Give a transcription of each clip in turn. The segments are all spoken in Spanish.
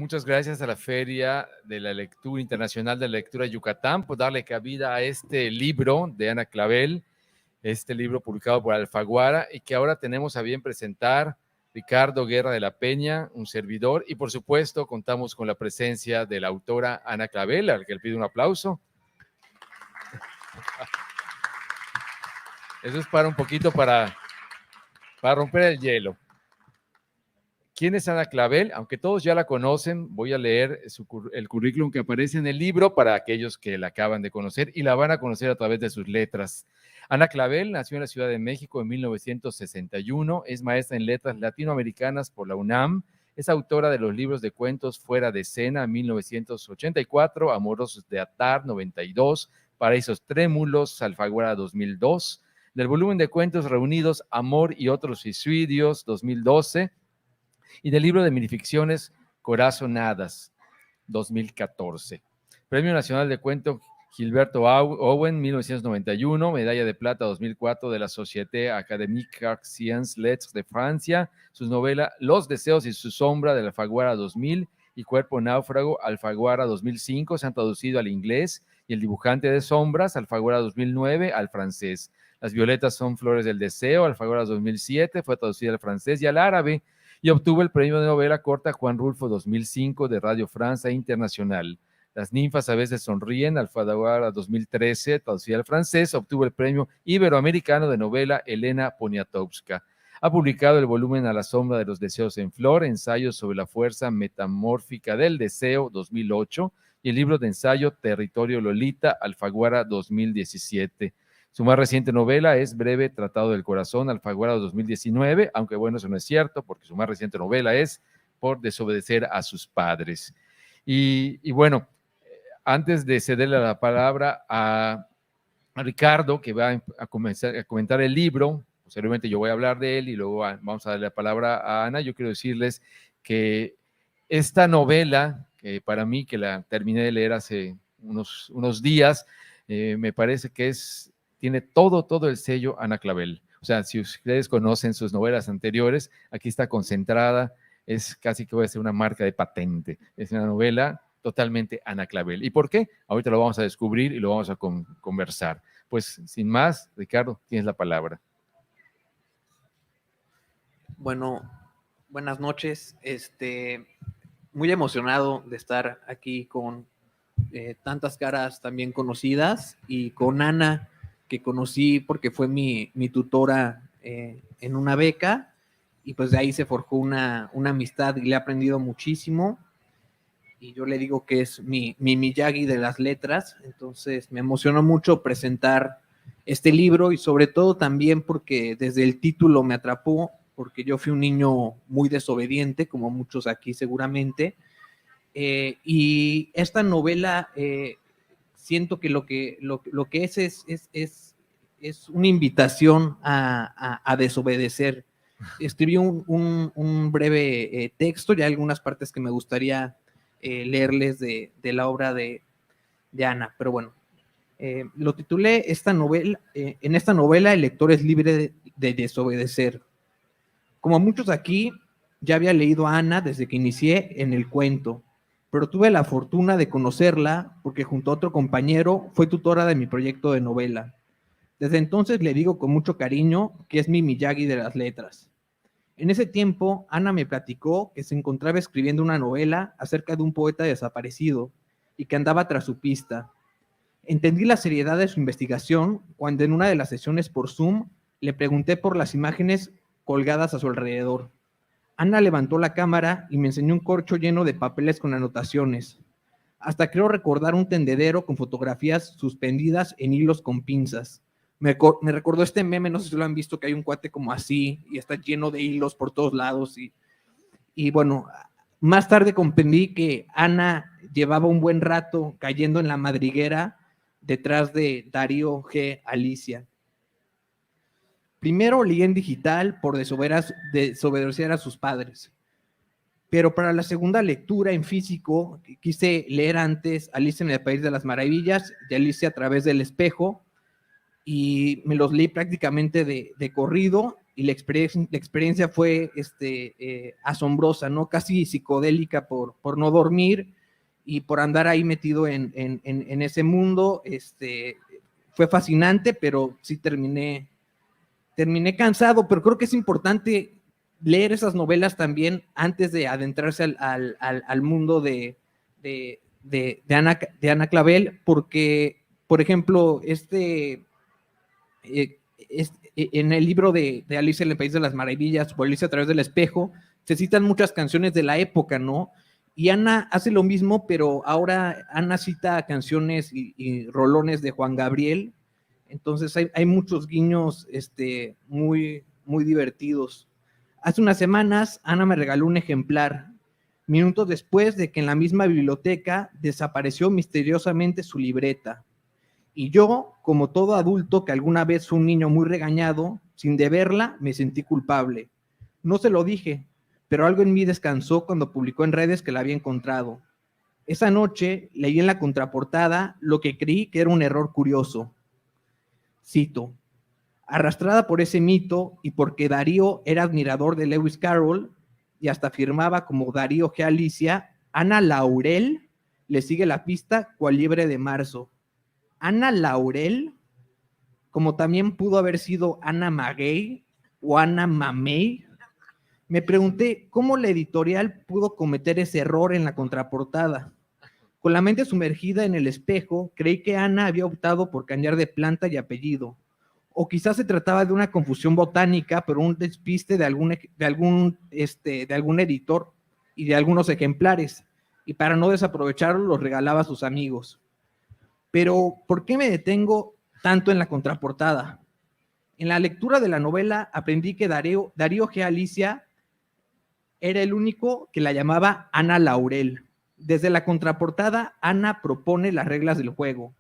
Muchas gracias a la Feria de la Lectura Internacional de la Lectura Yucatán por darle cabida a este libro de Ana Clavel, este libro publicado por Alfaguara y que ahora tenemos a bien presentar Ricardo Guerra de la Peña, un servidor, y por supuesto contamos con la presencia de la autora Ana Clavel, al que le pido un aplauso. Eso es para un poquito para romper el hielo. ¿Quién es Ana Clavel? Aunque todos ya la conocen, voy a leer el currículum que aparece en el libro para aquellos que la acaban de conocer y la van a conocer a través de sus letras. Ana Clavel nació en la Ciudad de México en 1961, es maestra en letras latinoamericanas por la UNAM, es autora de los libros de cuentos Fuera de Escena, 1984, Amorosos de Atar, 92, Paraísos Trémulos, Alfaguara, 2002, del volumen de cuentos reunidos Amor y otros suicidios, 2012, y del libro de minificciones Corazonadas, 2014. Premio Nacional de Cuento Gilberto Owen, 1991, Medalla de Plata 2004 de la Société Académique Sciences Lettres de Francia, sus novelas Los Deseos y su Sombra de la Alfaguara 2000 y Cuerpo Náufrago, Alfaguara 2005, se han traducido al inglés, y El Dibujante de Sombras, Alfaguara 2009, al francés. Las Violetas son Flores del Deseo, Alfaguara 2007, fue traducida al francés y al árabe, y obtuvo el premio de novela corta Juan Rulfo 2005 de Radio Francia Internacional. Las ninfas a veces sonríen, Alfaguara 2013, traducida al francés, obtuvo el premio iberoamericano de novela Elena Poniatowska. Ha publicado el volumen A la sombra de los deseos en flor, ensayos sobre la fuerza metamórfica del deseo, 2008, y el libro de ensayo Territorio Lolita, Alfaguara 2017. Su más reciente novela es Breve Tratado del Corazón, Alfaguara 2019, aunque bueno, eso no es cierto, porque su más reciente novela es Por desobedecer a sus padres. Y bueno, antes de cederle la palabra a Ricardo, que va a comenzar a comentar el libro, posteriormente yo voy a hablar de él y luego vamos a darle la palabra a Ana, yo quiero decirles que esta novela, que para mí, que la terminé de leer hace unos días, me parece que tiene todo el sello Ana Clavel. O sea, si ustedes conocen sus novelas anteriores, aquí está concentrada, es casi que voy a ser una marca de patente. Es una novela totalmente Ana Clavel. ¿Y por qué? Ahorita lo vamos a descubrir y lo vamos a conversar. Pues sin más, Ricardo, tienes la palabra. Bueno, buenas noches. Muy emocionado de estar aquí con tantas caras también conocidas y con Ana, que conocí porque fue mi tutora en una beca, y pues de ahí se forjó una amistad y le he aprendido muchísimo. Y yo le digo que es mi Miyagi de las letras. Entonces me emocionó mucho presentar este libro, y sobre todo también porque desde el título me atrapó, porque yo fui un niño muy desobediente, como muchos aquí seguramente, y esta novela siento que lo que es una invitación a desobedecer. Escribí un breve texto, ya algunas partes que me gustaría leerles de la obra de Ana, pero bueno, lo titulé esta novela, en esta novela el lector es libre de desobedecer. Como muchos aquí, ya había leído a Ana desde que inicié en el cuento, pero tuve la fortuna de conocerla porque junto a otro compañero fue tutora de mi proyecto de novela. Desde entonces le digo con mucho cariño que es mi Miyagi de las letras. En ese tiempo, Ana me platicó que se encontraba escribiendo una novela acerca de un poeta desaparecido y que andaba tras su pista. Entendí la seriedad de su investigación cuando en una de las sesiones por Zoom le pregunté por las imágenes colgadas a su alrededor. Ana levantó la cámara y me enseñó un corcho lleno de papeles con anotaciones. Hasta creo recordar un tendedero con fotografías suspendidas en hilos con pinzas. Me recordó este meme, no sé si lo han visto, que hay un cuate como así y está lleno de hilos por todos lados. Y bueno, más tarde comprendí que Ana llevaba un buen rato cayendo en la madriguera detrás de Darío G. Alicia. Primero leí en digital por desobedecer a sus padres, pero para la segunda lectura en físico quise leer antes Alicia en el País de las Maravillas y Alicia a través del espejo, y me los leí prácticamente de corrido, y la experiencia fue asombrosa, ¿no? Casi psicodélica por no dormir y por andar ahí metido en ese mundo. Fue fascinante, pero sí terminé cansado, pero creo que es importante leer esas novelas también antes de adentrarse al mundo de Ana Clavel, porque, por ejemplo, en el libro de Alicia en el País de las Maravillas, o Alicia a través del espejo, se citan muchas canciones de la época, ¿no? Y Ana hace lo mismo, pero ahora Ana cita canciones y rolones de Juan Gabriel. Entonces hay muchos guiños muy, muy divertidos. Hace unas semanas, Ana me regaló un ejemplar, minutos después de que en la misma biblioteca desapareció misteriosamente su libreta. Y yo, como todo adulto que alguna vez fue un niño muy regañado, sin deberla, me sentí culpable. No se lo dije, pero algo en mí descansó cuando publicó en redes que la había encontrado. Esa noche leí en la contraportada lo que creí que era un error curioso. Cito: arrastrada por ese mito y porque Darío era admirador de Lewis Carroll y hasta firmaba como Darío G. Alicia, Ana Laurel le sigue la pista cual liebre de marzo. Ana Laurel, como también pudo haber sido Ana Maguey o Ana Mamey. Me pregunté cómo la editorial pudo cometer ese error en la contraportada. Con la mente sumergida en el espejo, creí que Ana había optado por cambiar de planta y apellido. O quizás se trataba de una confusión botánica, pero un despiste de algún editor y de algunos ejemplares, y para no desaprovecharlo los regalaba a sus amigos. Pero, ¿por qué me detengo tanto en la contraportada? En la lectura de la novela aprendí que Darío G. Alicia era el único que la llamaba Ana Laurel. Desde la contraportada, Ana propone las reglas del juego.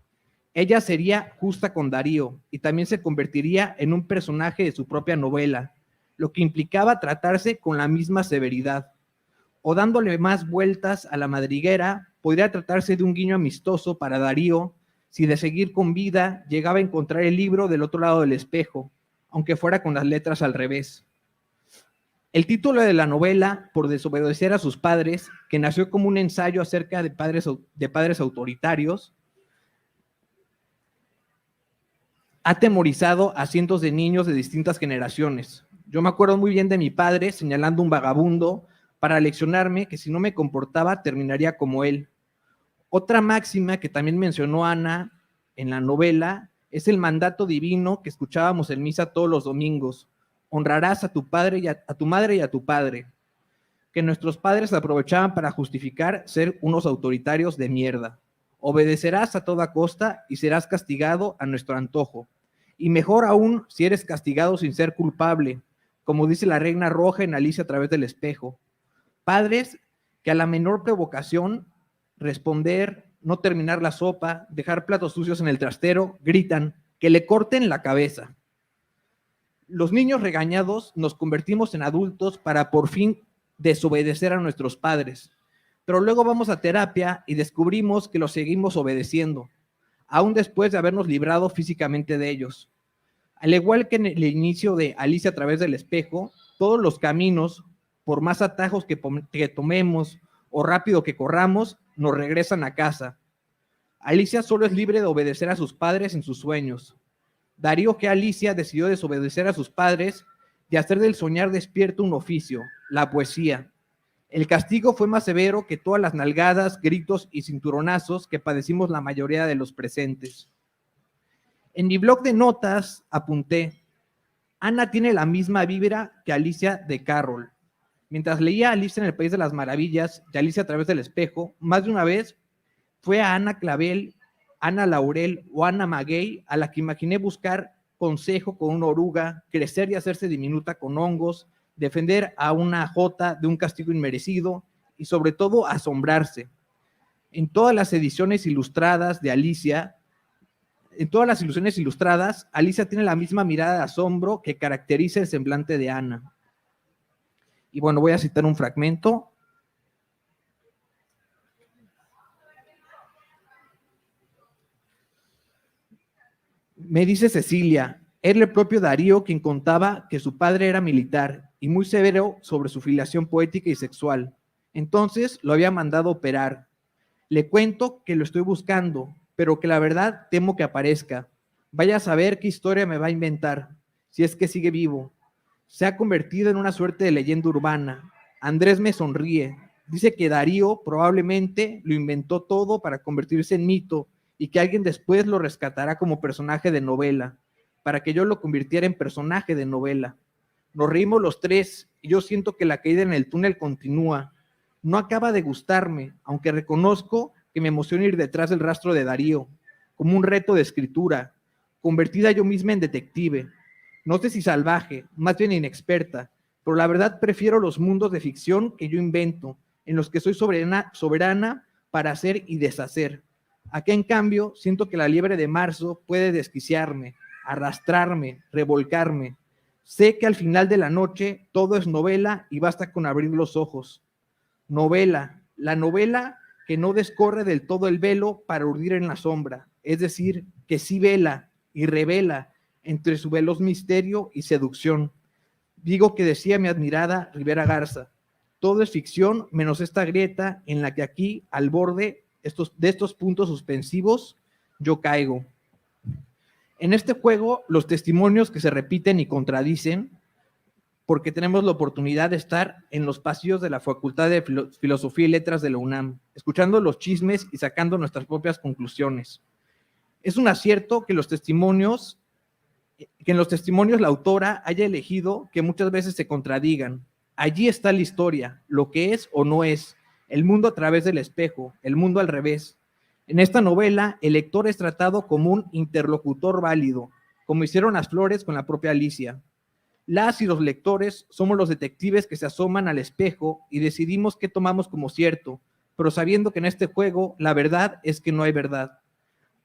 Ella sería justa con Darío y también se convertiría en un personaje de su propia novela, lo que implicaba tratarse con la misma severidad. O dándole más vueltas a la madriguera, podría tratarse de un guiño amistoso para Darío si de seguir con vida llegaba a encontrar el libro del otro lado del espejo, aunque fuera con las letras al revés. El título de la novela, Por desobedecer a sus padres, que nació como un ensayo acerca de padres autoritarios, ha atemorizado a cientos de niños de distintas generaciones. Yo me acuerdo muy bien de mi padre señalando un vagabundo para leccionarme que si no me comportaba terminaría como él. Otra máxima que también mencionó Ana en la novela es el mandato divino que escuchábamos en misa todos los domingos. Honrarás a tu padre y a tu madre y a tu padre. Que nuestros padres aprovechaban para justificar ser unos autoritarios de mierda. Obedecerás a toda costa y serás castigado a nuestro antojo. Y mejor aún si eres castigado sin ser culpable, como dice la Reina Roja en Alicia a través del espejo. Padres que a la menor provocación, responder, no terminar la sopa, dejar platos sucios en el trastero, gritan que le corten la cabeza. Los niños regañados nos convertimos en adultos para por fin desobedecer a nuestros padres. Pero luego vamos a terapia y descubrimos que los seguimos obedeciendo, aún después de habernos librado físicamente de ellos. Al igual que en el inicio de Alicia a través del espejo, todos los caminos, por más atajos que tomemos o rápido que corramos, nos regresan a casa. Alicia solo es libre de obedecer a sus padres en sus sueños. Darío que Alicia decidió desobedecer a sus padres y hacer del soñar despierto un oficio, la poesía. El castigo fue más severo que todas las nalgadas, gritos y cinturonazos que padecimos la mayoría de los presentes. En mi blog de notas apunté, Ana tiene la misma vibra que Alicia de Carroll. Mientras leía Alicia en el País de las Maravillas y Alicia a través del espejo, más de una vez fue a Ana Clavel, Ana Laurel o Ana Maguey a la que imaginé buscar consejo con una oruga, crecer y hacerse diminuta con hongos, defender a una jota de un castigo inmerecido y sobre todo asombrarse. En todas las ediciones ilustradas de Alicia, Alicia tiene la misma mirada de asombro que caracteriza el semblante de Ana. Y bueno, voy a citar un fragmento. Me dice Cecilia, era el propio Darío quien contaba que su padre era militar y muy severo sobre su filiación poética y sexual. Entonces lo había mandado operar. Le cuento que lo estoy buscando, pero que la verdad temo que aparezca. Vaya a saber qué historia me va a inventar, si es que sigue vivo. Se ha convertido en una suerte de leyenda urbana. Andrés me sonríe. Dice que Darío probablemente lo inventó todo para convertirse en mito y que alguien después lo rescatará como personaje de novela, para que yo lo convirtiera en personaje de novela. Nos reímos los tres y yo siento que la caída en el túnel continúa. No acaba de gustarme, aunque reconozco que me emociona ir detrás del rastro de Darío, como un reto de escritura, convertida yo misma en detective. No sé si salvaje, más bien inexperta, pero la verdad prefiero los mundos de ficción que yo invento, en los que soy soberana para hacer y deshacer. Acá, en cambio, siento que la liebre de marzo puede desquiciarme, arrastrarme, revolcarme. Sé que al final de la noche todo es novela y basta con abrir los ojos. Novela, la novela que no descorre del todo el velo para urdir en la sombra, es decir, que sí vela y revela entre su veloz misterio y seducción. Digo que decía mi admirada Rivera Garza, todo es ficción menos esta grieta en la que aquí, al borde de estos puntos suspensivos, yo caigo. En este juego, los testimonios que se repiten y contradicen, porque tenemos la oportunidad de estar en los pasillos de la Facultad de Filosofía y Letras de la UNAM, escuchando los chismes y sacando nuestras propias conclusiones. Es un acierto que en los testimonios la autora haya elegido que muchas veces se contradigan. Allí está la historia, lo que es o no es, el mundo a través del espejo, el mundo al revés. En esta novela, el lector es tratado como un interlocutor válido, como hicieron las flores con la propia Alicia. Las y los lectores somos los detectives que se asoman al espejo y decidimos qué tomamos como cierto, pero sabiendo que en este juego la verdad es que no hay verdad.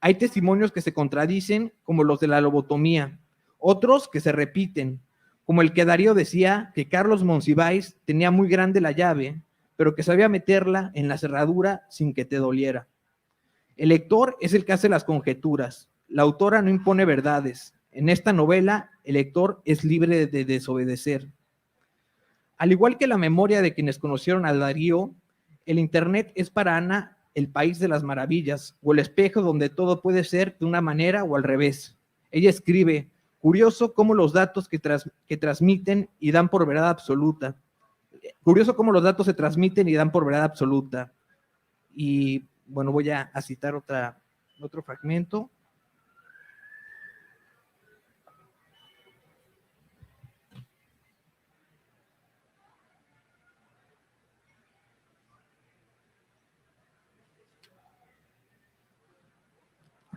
Hay testimonios que se contradicen, como los de la lobotomía, otros que se repiten, como el que Darío decía que Carlos Monsiváis tenía muy grande la llave, pero que sabía meterla en la cerradura sin que te doliera. El lector es el que hace las conjeturas, la autora no impone verdades. En esta novela, el lector es libre de desobedecer. Al igual que la memoria de quienes conocieron a Darío, el Internet es para Ana el país de las maravillas o el espejo donde todo puede ser de una manera o al revés. Ella escribe, curioso cómo los datos que transmiten y dan por verdad absoluta. Curioso cómo los datos se transmiten y dan por verdad absoluta. Y bueno, voy a citar otro fragmento.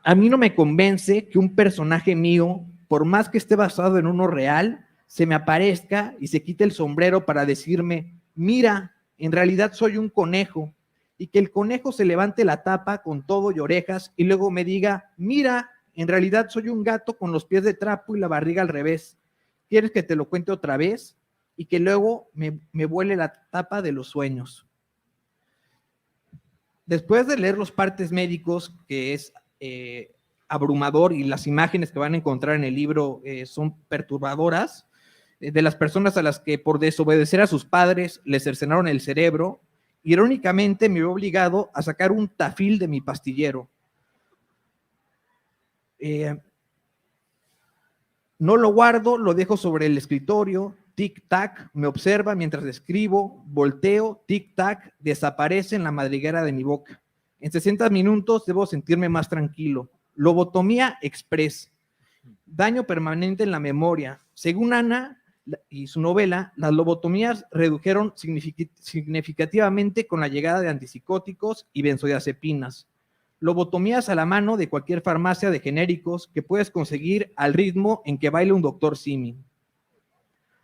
A mí no me convence que un personaje mío, por más que esté basado en uno real, se me aparezca y se quite el sombrero para decirme, mira, en realidad soy un conejo, y que el conejo se levante la tapa con todo y orejas y luego me diga, mira, en realidad soy un gato con los pies de trapo y la barriga al revés. ¿Quieres que te lo cuente otra vez? Y que luego me vuele la tapa de los sueños. Después de leer los partes médicos, que es abrumador, y las imágenes que van a encontrar en el libro son perturbadoras, de las personas a las que por desobedecer a sus padres les cercenaron el cerebro, irónicamente me veo obligado a sacar un tafil de mi pastillero. No lo guardo, lo dejo sobre el escritorio, tic-tac, me observa mientras escribo, volteo, tic-tac, desaparece en la madriguera de mi boca. En 60 minutos debo sentirme más tranquilo. Lobotomía express. Daño permanente en la memoria. Según Ana y su novela, las lobotomías redujeron significativamente con la llegada de antipsicóticos y benzodiazepinas. Lobotomías a la mano de cualquier farmacia de genéricos que puedes conseguir al ritmo en que baila un doctor Simi.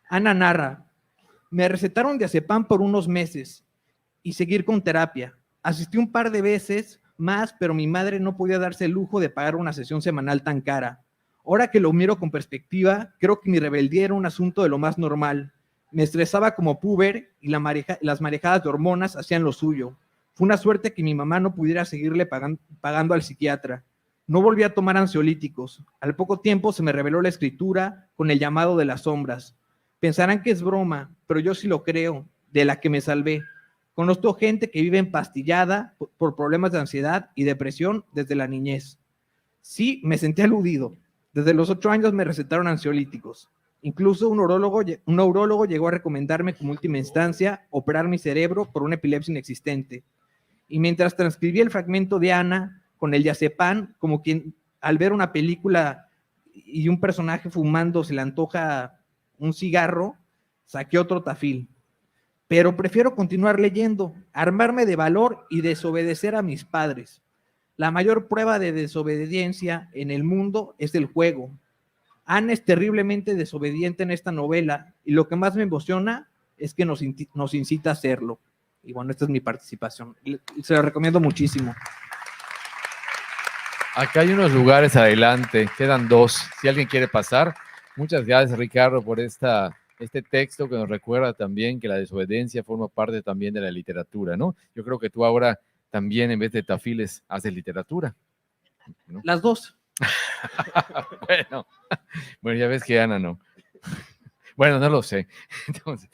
Ana narra, me recetaron diazepam por unos meses y seguir con terapia. Asistí un par de veces más, pero mi madre no podía darse el lujo de pagar una sesión semanal tan cara. Ahora que lo miro con perspectiva, creo que mi rebeldía era un asunto de lo más normal. Me estresaba como puber y las marejadas de hormonas hacían lo suyo. Fue una suerte que mi mamá no pudiera seguirle pagando al psiquiatra. No volví a tomar ansiolíticos. Al poco tiempo se me reveló la escritura con el llamado de las sombras. Pensarán que es broma, pero yo sí lo creo, de la que me salvé. Conozco gente que vive empastillada por problemas de ansiedad y depresión desde la niñez. Sí, me sentí aludido. Desde los 8 años me recetaron ansiolíticos. Incluso un neurólogo llegó a recomendarme como última instancia operar mi cerebro por una epilepsia inexistente. Y mientras transcribí el fragmento de Ana con el diazepam, como quien al ver una película y un personaje fumando se le antoja un cigarro, saqué otro tafil. Pero prefiero continuar leyendo, armarme de valor y desobedecer a mis padres. La mayor prueba de desobediencia en el mundo es el juego. Ana es terriblemente desobediente en esta novela y lo que más me emociona es que nos incita a hacerlo. Y bueno, esta es mi participación. Se la recomiendo muchísimo. Acá hay unos lugares adelante, quedan 2. Si alguien quiere pasar, muchas gracias, Ricardo, por este texto que nos recuerda también que la desobediencia forma parte también de la literatura, ¿no? Yo creo que tú ahora también, en vez de tafiles, haces literatura, ¿no? Las dos. Bueno, ya ves que Ana no. Bueno, no lo sé. Entonces,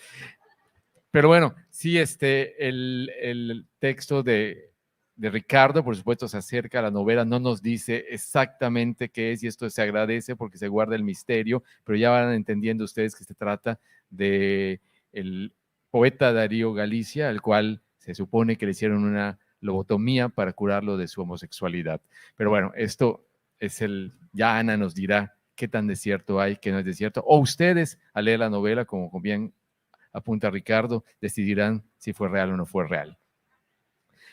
pero bueno, sí, el texto de Ricardo, por supuesto, se acerca a la novela, no nos dice exactamente qué es, y esto se agradece porque se guarda el misterio, pero ya van entendiendo ustedes que se trata de el poeta Darío Galicia, al cual se supone que le hicieron una lobotomía para curarlo de su homosexualidad. Pero bueno, esto es ya Ana nos dirá qué tan desierto hay, qué no es desierto, o ustedes al leer la novela, como bien apunta Ricardo, decidirán si fue real o no fue real.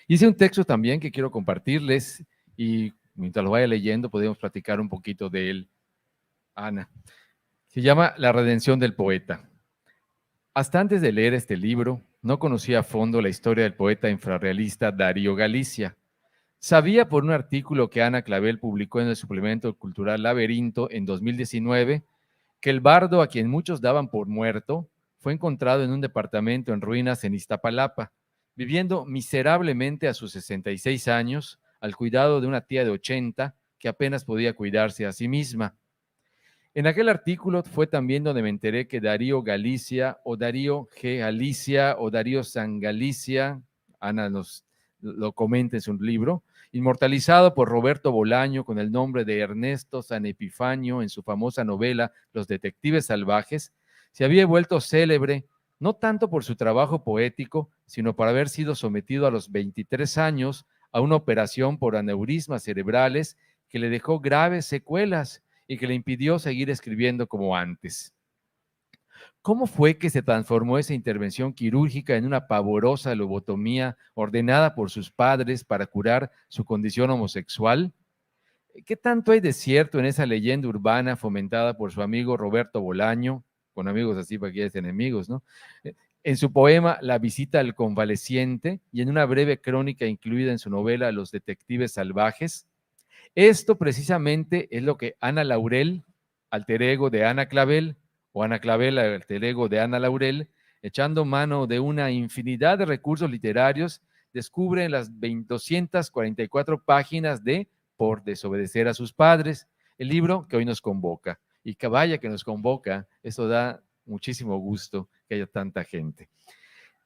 Hice un texto también que quiero compartirles y mientras lo vaya leyendo podemos platicar un poquito de él, Ana. Se llama La redención del poeta. Hasta antes de leer este libro, no conocía a fondo la historia del poeta infrarrealista Darío Galicia. Sabía por un artículo que Ana Clavel publicó en el suplemento cultural Laberinto en 2019 que el bardo, a quien muchos daban por muerto, fue encontrado en un departamento en ruinas en Iztapalapa, viviendo miserablemente a sus 66 años, al cuidado de una tía de 80 que apenas podía cuidarse a sí misma. En aquel artículo fue también donde me enteré que Darío Galicia o Darío G. Galicia o Darío San Galicia, Ana lo comenta en su libro, inmortalizado por Roberto Bolaño con el nombre de Ernesto San Epifanio en su famosa novela Los Detectives Salvajes, se había vuelto célebre no tanto por su trabajo poético, sino por haber sido sometido a los 23 años a una operación por aneurismas cerebrales que le dejó graves secuelas y que le impidió seguir escribiendo como antes. ¿Cómo fue que se transformó esa intervención quirúrgica en una pavorosa lobotomía ordenada por sus padres para curar su condición homosexual? ¿Qué tanto hay de cierto en esa leyenda urbana fomentada por su amigo Roberto Bolaño, con amigos así para que haya enemigos, ¿no? En su poema La visita al convaleciente y en una breve crónica incluida en su novela Los Detectives Salvajes. Esto precisamente es lo que Ana Laurel, alter ego de Ana Clavel, o Ana Clavel, alter ego de Ana Laurel, echando mano de una infinidad de recursos literarios, descubre en las 244 páginas de Por desobedecer a sus padres, el libro que hoy nos convoca. Y que vaya que nos convoca, eso da muchísimo gusto que haya tanta gente.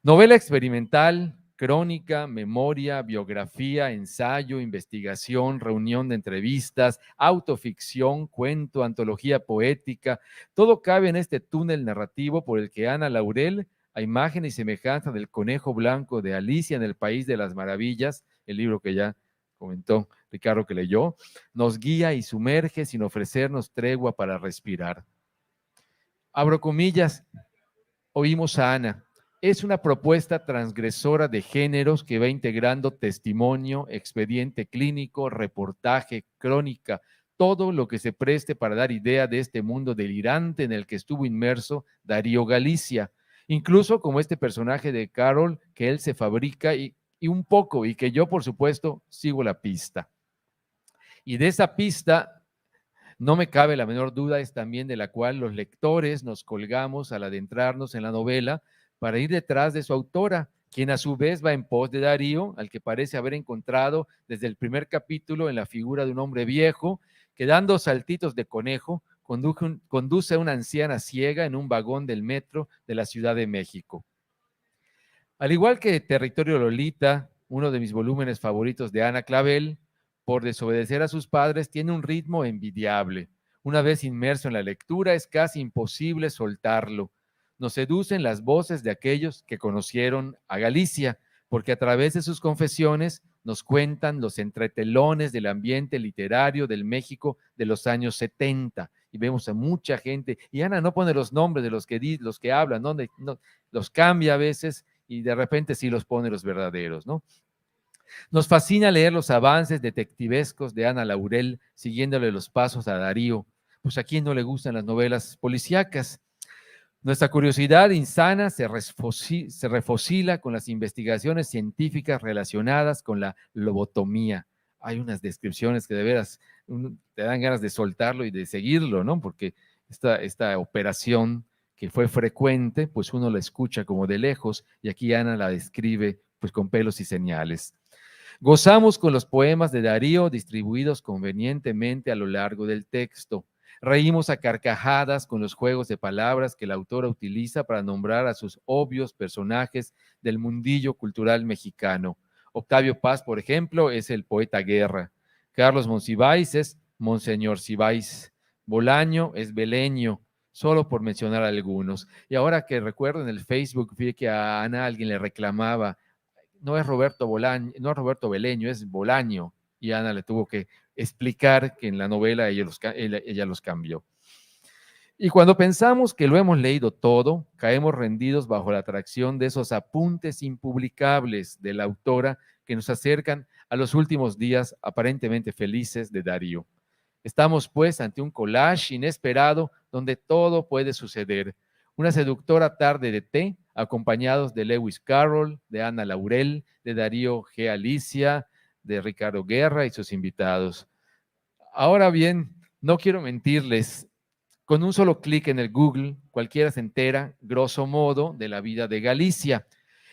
Novela experimental, crónica, memoria, biografía, ensayo, investigación, reunión de entrevistas, autoficción, cuento, antología poética, todo cabe en este túnel narrativo por el que Ana Laurel, a imagen y semejanza del conejo blanco de Alicia en el País de las Maravillas, el libro que ya comentó Ricardo que leyó, nos guía y sumerge sin ofrecernos tregua para respirar. Abro comillas, oímos a Ana. Es una propuesta transgresora de géneros que va integrando testimonio, expediente clínico, reportaje, crónica, todo lo que se preste para dar idea de este mundo delirante en el que estuvo inmerso Darío Galicia, incluso como este personaje de Carol que él se fabrica y un poco, y que yo, por supuesto, sigo la pista. Y de esa pista, no me cabe la menor duda, es también de la cual los lectores nos colgamos al adentrarnos en la novela para ir detrás de su autora, quien a su vez va en pos de Darío, al que parece haber encontrado desde el primer capítulo en la figura de un hombre viejo, que dando saltitos de conejo, conduce a una anciana ciega en un vagón del metro de la Ciudad de México. Al igual que Territorio Lolita, uno de mis volúmenes favoritos de Ana Clavel, Por desobedecer a sus padres, tiene un ritmo envidiable. Una vez inmerso en la lectura, es casi imposible soltarlo. Nos seducen las voces de aquellos que conocieron a Galicia, porque a través de sus confesiones nos cuentan los entretelones del ambiente literario del México de los años 70. Y vemos a mucha gente, y Ana no pone los nombres de los que hablan, ¿no? Los cambia a veces, y de repente sí los pone los verdaderos, ¿no? Nos fascina leer los avances detectivescos de Ana Laurel, siguiéndole los pasos a Darío. Pues a quién no le gustan las novelas policíacas. Nuestra curiosidad insana se refocila con las investigaciones científicas relacionadas con la lobotomía. Hay unas descripciones que de veras te dan ganas de soltarlo y de seguirlo, ¿no? Porque esta operación que fue frecuente, pues uno la escucha como de lejos y aquí Ana la describe pues con pelos y señales. Gozamos con los poemas de Darío distribuidos convenientemente a lo largo del texto. Reímos a carcajadas con los juegos de palabras que la autora utiliza para nombrar a sus obvios personajes del mundillo cultural mexicano. Octavio Paz, por ejemplo, es el poeta guerra. Carlos Monsiváis es Monseñor Cibáis. Bolaño es Beleño, solo por mencionar algunos. Y ahora que recuerdo en el Facebook, vi que a Ana alguien le reclamaba, no es Roberto Bolaño, no es Roberto Beleño, es Bolaño. Y Ana le tuvo que explicar que en la novela ella los cambió. Y cuando pensamos que lo hemos leído todo, caemos rendidos bajo la atracción de esos apuntes impublicables de la autora que nos acercan a los últimos días aparentemente felices de Darío. Estamos pues ante un collage inesperado donde todo puede suceder. Una seductora tarde de té, acompañados de Lewis Carroll, de Ana Laurel, de Darío G. Alicia, de Ricardo Guerra y sus invitados. Ahora bien, no quiero mentirles, con un solo clic en el Google, cualquiera se entera, grosso modo, de la vida de Galicia.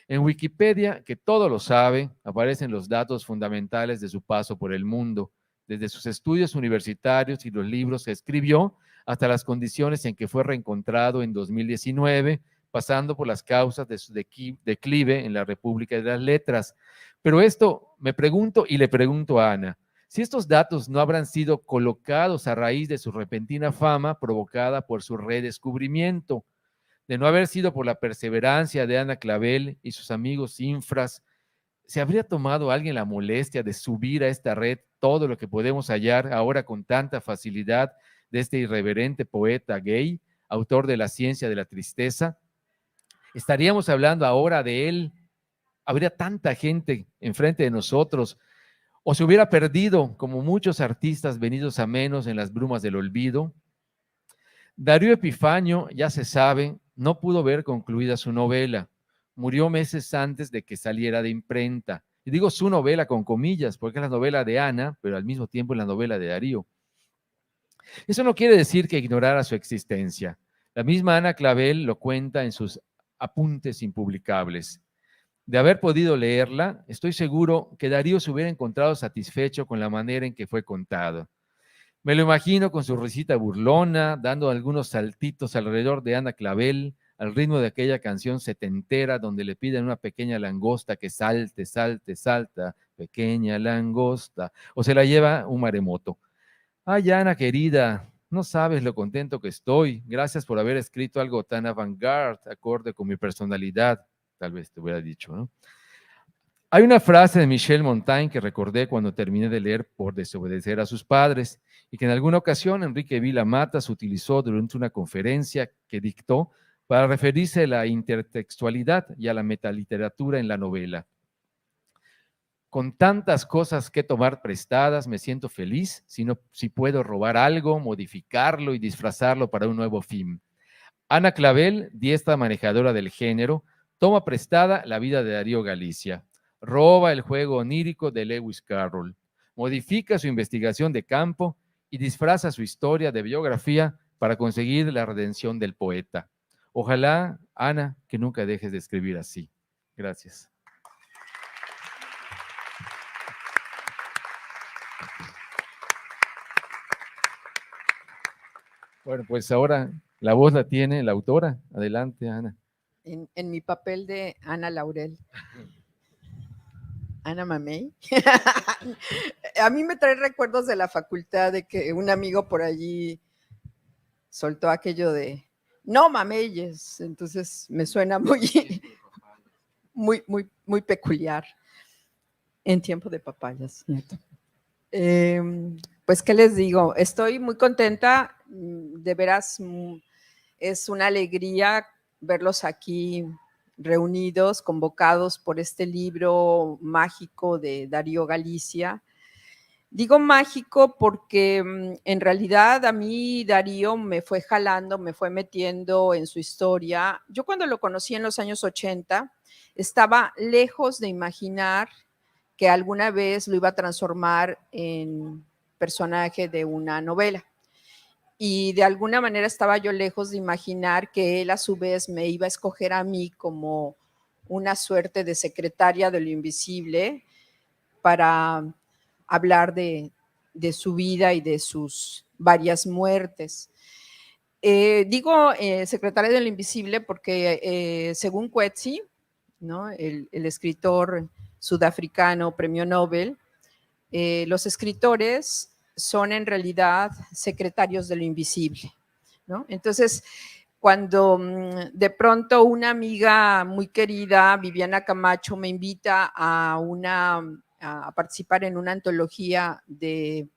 En Wikipedia, que todo lo sabe, aparecen los datos fundamentales de su paso por el mundo, desde sus estudios universitarios y los libros que escribió, hasta las condiciones en que fue reencontrado en 2019, pasando por las causas de su declive en la República de las Letras. Pero esto me pregunto y le pregunto a Ana, si estos datos no habrán sido colocados a raíz de su repentina fama provocada por su redescubrimiento, de no haber sido por la perseverancia de Ana Clavel y sus amigos infras, ¿se habría tomado alguien la molestia de subir a esta red todo lo que podemos hallar ahora con tanta facilidad de este irreverente poeta gay, autor de La ciencia de la tristeza? ¿Estaríamos hablando ahora de él? ¿Habría tanta gente enfrente de nosotros? ¿O se hubiera perdido, como muchos artistas venidos a menos en las brumas del olvido? Darío Epifanio, ya se sabe, no pudo ver concluida su novela. Murió meses antes de que saliera de imprenta. Y digo su novela con comillas, porque es la novela de Ana, pero al mismo tiempo es la novela de Darío. Eso no quiere decir que ignorara su existencia. La misma Ana Clavel lo cuenta en sus apuntes impublicables. De haber podido leerla, estoy seguro que Darío se hubiera encontrado satisfecho con la manera en que fue contada. Me lo imagino con su risita burlona, dando algunos saltitos alrededor de Ana Clavel, al ritmo de aquella canción setentera donde le piden una pequeña langosta que salte, salte, salta, pequeña langosta, o se la lleva un maremoto. Ay, Ana querida, no sabes lo contento que estoy. Gracias por haber escrito algo tan avant-garde, acorde con mi personalidad. Tal vez te hubiera dicho, ¿no? Hay una frase de Michel Montaigne que recordé cuando terminé de leer Por desobedecer a sus padres y que en alguna ocasión Enrique Vila Matas utilizó durante una conferencia que dictó para referirse a la intertextualidad y a la metaliteratura en la novela. Con tantas cosas que tomar prestadas, me siento feliz si puedo robar algo, modificarlo y disfrazarlo para un nuevo fin. Ana Clavel, diestra manejadora del género, toma prestada la vida de Darío Galicia, roba el juego onírico de Lewis Carroll, modifica su investigación de campo y disfraza su historia de biografía para conseguir la redención del poeta. Ojalá, Ana, que nunca dejes de escribir así. Gracias. Bueno, pues ahora la voz la tiene la autora. Adelante, Ana. En mi papel de Ana Laurel. Ana Mamey. A mí me trae recuerdos de la facultad de que un amigo por allí soltó aquello de no mameyes, entonces me suena muy peculiar en tiempo de papayas. Pues, ¿qué les digo? Estoy muy contenta, de veras es una alegría verlos aquí reunidos, convocados por este libro mágico de Darío Galicia. Digo mágico porque en realidad a mí Darío me fue jalando, me fue metiendo en su historia. Yo cuando lo conocí en los años 80, estaba lejos de imaginar que alguna vez lo iba a transformar en personaje de una novela. Y de alguna manera estaba yo lejos de imaginar que él a su vez me iba a escoger a mí como una suerte de secretaria de lo invisible para hablar de su vida y de sus varias muertes. Digo secretaria de lo invisible porque según Coetzee, ¿no? el escritor sudafricano, premio Nobel, los escritores son en realidad secretarios de lo invisible, ¿no? Entonces, cuando de pronto una amiga muy querida, Viviana Camacho, me invita a participar en una antología de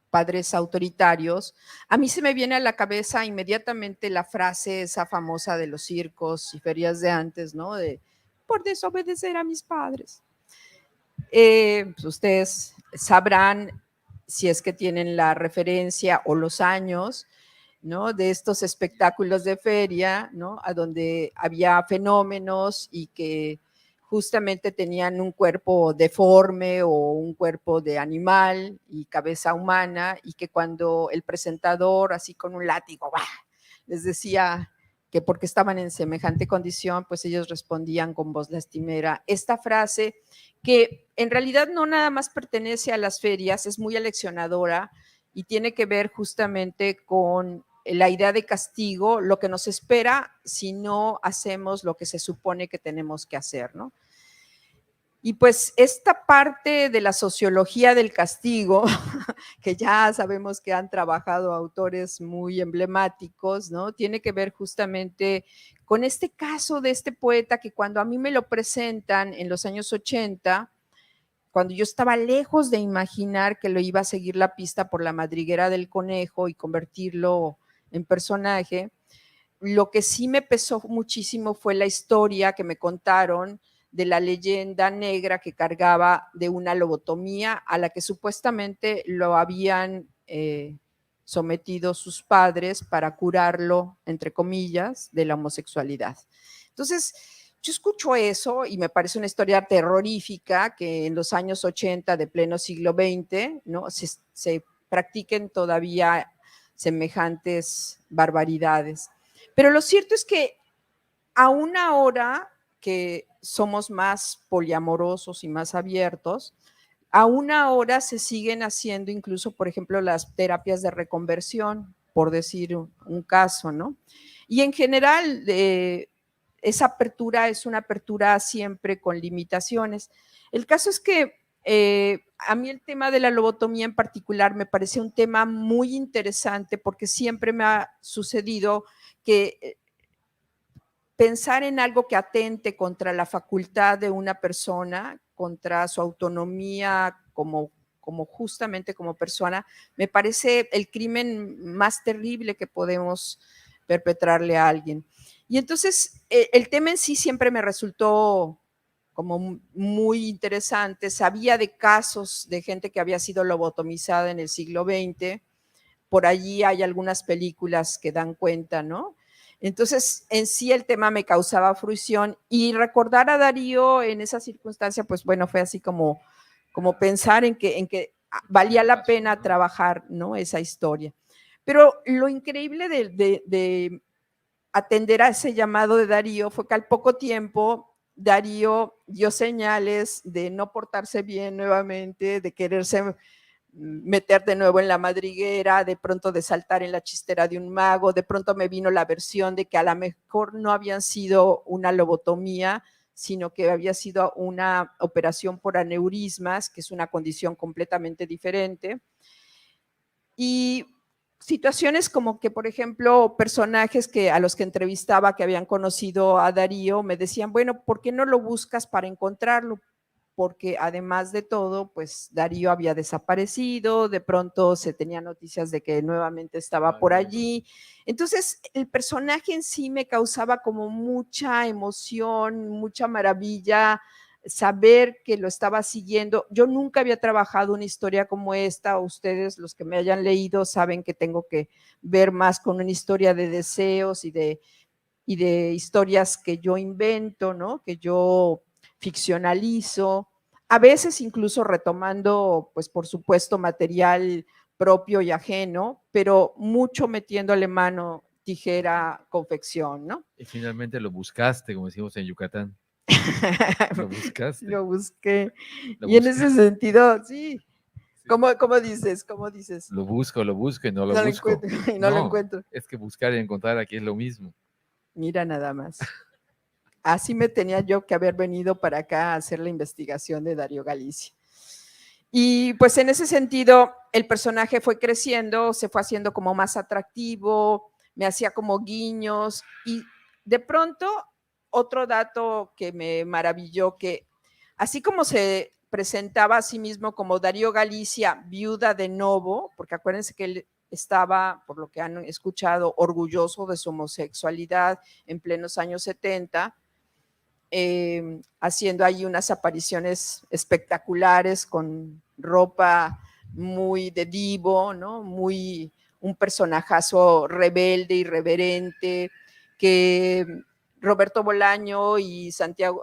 padres autoritarios, a mí se me viene a la cabeza inmediatamente la frase esa famosa de los circos y ferias de antes, ¿no? De por desobedecer a mis padres. Pues ustedes sabrán, si es que tienen la referencia o los años, ¿no? De estos espectáculos de feria, ¿no? A donde había fenómenos y que justamente tenían un cuerpo deforme o un cuerpo de animal y cabeza humana, y que cuando el presentador, así con un látigo, ¡bah!, les decía que porque estaban en semejante condición, pues ellos respondían con voz lastimera. Esta frase, que en realidad no nada más pertenece a las ferias, es muy aleccionadora y tiene que ver justamente con la idea de castigo, lo que nos espera si no hacemos lo que se supone que tenemos que hacer, ¿no? Y pues esta parte de la sociología del castigo, que ya sabemos que han trabajado autores muy emblemáticos, ¿no? Tiene que ver justamente con este caso de este poeta que cuando a mí me lo presentan en los años 80, cuando yo estaba lejos de imaginar que lo iba a seguir la pista por la madriguera del conejo y convertirlo en personaje, lo que sí me pesó muchísimo fue la historia que me contaron de la leyenda negra que cargaba de una lobotomía a la que supuestamente lo habían sometido sus padres para curarlo, entre comillas, de la homosexualidad. Entonces, yo escucho eso y me parece una historia terrorífica que en los años 80 de pleno siglo XX, ¿no? se practiquen todavía semejantes barbaridades. Pero lo cierto es que aún ahora que somos más poliamorosos y más abiertos, aún ahora se siguen haciendo incluso, por ejemplo, las terapias de reconversión, por decir un caso, ¿no? Y en general, esa apertura es una apertura siempre con limitaciones. El caso es que a mí el tema de la lobotomía en particular me parece un tema muy interesante porque siempre me ha sucedido que pensar en algo que atente contra la facultad de una persona, contra su autonomía como justamente como persona, me parece el crimen más terrible que podemos perpetrarle a alguien. Y entonces el tema en sí siempre me resultó como muy interesante. Sabía de casos de gente que había sido lobotomizada en el siglo XX. Por allí hay algunas películas que dan cuenta, ¿no? Entonces, en sí el tema me causaba fruición y recordar a Darío en esa circunstancia, pues bueno, fue así como pensar en que valía la pena trabajar, ¿no? Esa historia. Pero lo increíble de atender a ese llamado de Darío fue que al poco tiempo Darío dio señales de no portarse bien nuevamente, de quererse meter de nuevo en la madriguera, de pronto de saltar en la chistera de un mago, de pronto me vino la versión de que a lo mejor no habían sido una lobotomía, sino que había sido una operación por aneurismas, que es una condición completamente diferente. Y situaciones como que, por ejemplo, personajes a los que entrevistaba que habían conocido a Darío me decían, bueno, ¿por qué no lo buscas para encontrarlo? Porque además de todo, pues Darío había desaparecido, de pronto se tenía noticias de que nuevamente estaba por allí. Entonces, el personaje en sí me causaba como mucha emoción, mucha maravilla, saber que lo estaba siguiendo. Yo nunca había trabajado una historia como esta. Ustedes, los que me hayan leído, saben que tengo que ver más con una historia de deseos y de historias que yo invento, ¿no? Que yo ficcionalizo, a veces incluso retomando, pues por supuesto, material propio y ajeno, pero mucho metiéndole mano, tijera, confección, ¿no? Y finalmente lo buscaste, como decimos en Yucatán. Lo buscaste. Lo busqué. Lo Y en buscaste. ese sentido, sí. ¿Cómo dices? ¿Cómo dices? Lo busco y no lo No lo busco. encuentro, y no lo encuentro. Es que buscar y encontrar aquí es lo mismo. Mira nada más. Así me tenía yo que haber venido para acá a hacer la investigación de Darío Galicia. Y pues en ese sentido, el personaje fue creciendo, se fue haciendo como más atractivo, me hacía como guiños y de pronto otro dato que me maravilló, que así como se presentaba a sí mismo como Darío Galicia, viuda de Novo, porque acuérdense que él estaba, por lo que han escuchado, orgulloso de su homosexualidad en plenos años 70, haciendo ahí unas apariciones espectaculares con ropa muy de divo, ¿no? Muy un personajazo rebelde, irreverente, que Roberto Bolaño y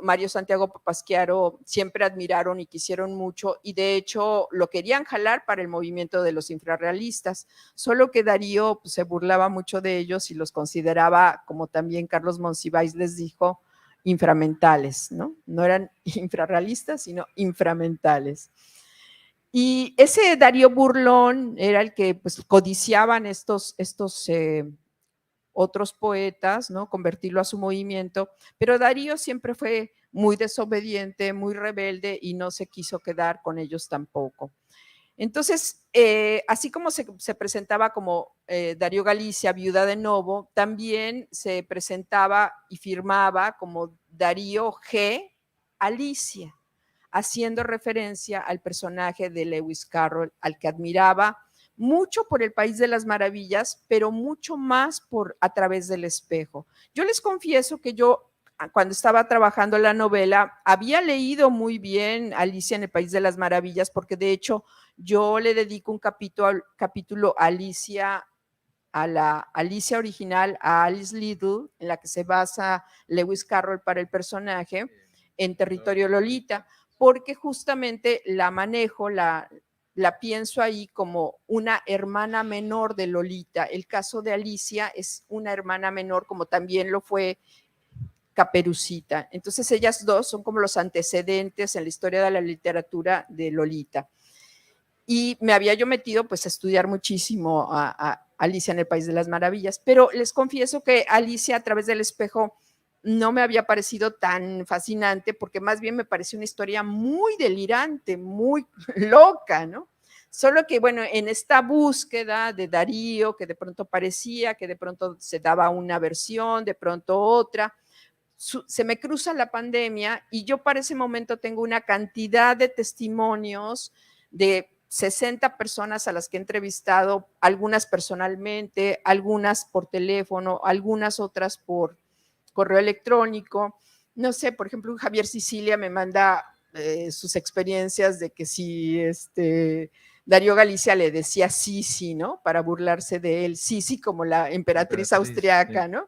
Mario Santiago Papasquiaro siempre admiraron y quisieron mucho, y de hecho lo querían jalar para el movimiento de los infrarrealistas, solo que Darío pues, se burlaba mucho de ellos y los consideraba, como también Carlos Monsiváis les dijo, inframentales, ¿no? No eran infrarrealistas, sino inframentales. Y ese Darío burlón era el que pues, codiciaban estos otros poetas, ¿no? Convertirlo a su movimiento, pero Darío siempre fue muy desobediente, muy rebelde y no se quiso quedar con ellos tampoco. Entonces, así como se presentaba como Darío Galicia, viuda de Novo, también se presentaba y firmaba como Darío G. Alicia, haciendo referencia al personaje de Lewis Carroll, al que admiraba mucho por El País de las Maravillas, pero mucho más por A través del espejo. Yo les confieso que yo, cuando estaba trabajando la novela, había leído muy bien Alicia en El País de las Maravillas, porque de hecho yo le dedico un capítulo a Alicia, a la Alicia original, a Alice Liddell, en la que se basa Lewis Carroll para el personaje, en Territorio Lolita, porque justamente la manejo, la pienso ahí como una hermana menor de Lolita. El caso de Alicia es una hermana menor, como también lo fue Caperucita. Entonces ellas dos son como los antecedentes en la historia de la literatura de Lolita. Y me había yo metido pues a estudiar muchísimo a Alicia en el País de las Maravillas, pero les confieso que Alicia a través del espejo no me había parecido tan fascinante, porque más bien me pareció una historia muy delirante, muy loca, ¿no? Solo que, bueno, en esta búsqueda de Darío, que de pronto parecía, que de pronto se daba una versión, de pronto otra, se me cruza la pandemia y yo para ese momento tengo una cantidad de testimonios de 60 personas a las que he entrevistado, algunas personalmente, algunas por teléfono, algunas otras por correo electrónico. No sé, por ejemplo, Javier Sicilia me manda sus experiencias de que si Darío Galicia le decía Sisi, ¿no? Para burlarse de él, Sisi como la emperatriz austriaca, ¿no?